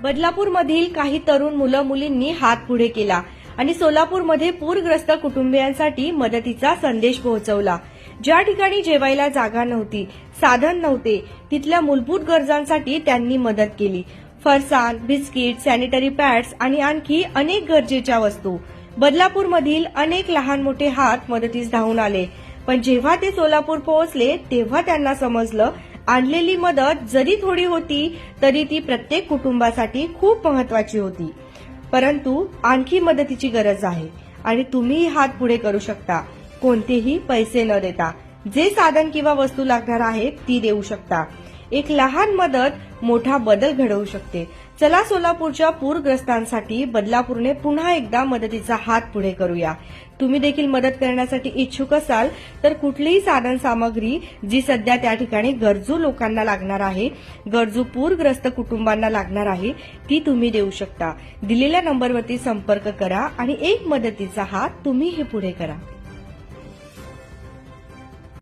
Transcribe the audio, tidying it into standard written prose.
बदलापूरमधील काही तरुण मुलं मुलींनी हात पुढे केला आणि सोलापूरमध्ये पूरग्रस्त कुटुंबियांसाठी मदतीचा संदेश पोहोचवला। ज्या ठिकाणी जेवायला जागा नव्हती, साधन नव्हते, तिथल्या मूलभूत गरजांसाठी त्यांनी मदत केली। फरसाण, बिस्किट, सॅनिटरी पॅड्स आणि आणखी अनेक गरजेच्या वस्तू। बदलापूरमधील अनेक लहान मोठे हात मदतीस धावून आले, पण जेव्हा ते सोलापूर पोहोचले तेव्हा त्यांना समजलं आणलेली मदत जरी थोडी होती तरी ती प्रत्येक कुटुंबासाठी खूप महत्वाची होती। परंतु आणखी मदतीची गरज आहे आणि तुम्ही हात पुढे करू शकता, कोणतेही पैसे न देता। जे साधन किंवा वस्तू लागणार आहेत ती देऊ शकता। एक लहान मदत मोठा बदल घडवू शकते। चला सोलापूरच्या पूरग्रस्तांसाठी बदलापूरने पुन्हा एकदा मदतीचा हात पुढे करूया। तुम्ही देखील मदत करण्यासाठी इच्छुक असाल तर कुठलीही साधन सामग्री जी सध्या त्या ठिकाणी गरजू लोकांना लागणार आहे, गरजू पूरग्रस्त कुटुंबांना लागणार आहे, ती तुम्ही देऊ शकता। दिलेल्या नंबरवरती संपर्क करा आणि एक मदतीचा हात तुम्हीही पुढे करा।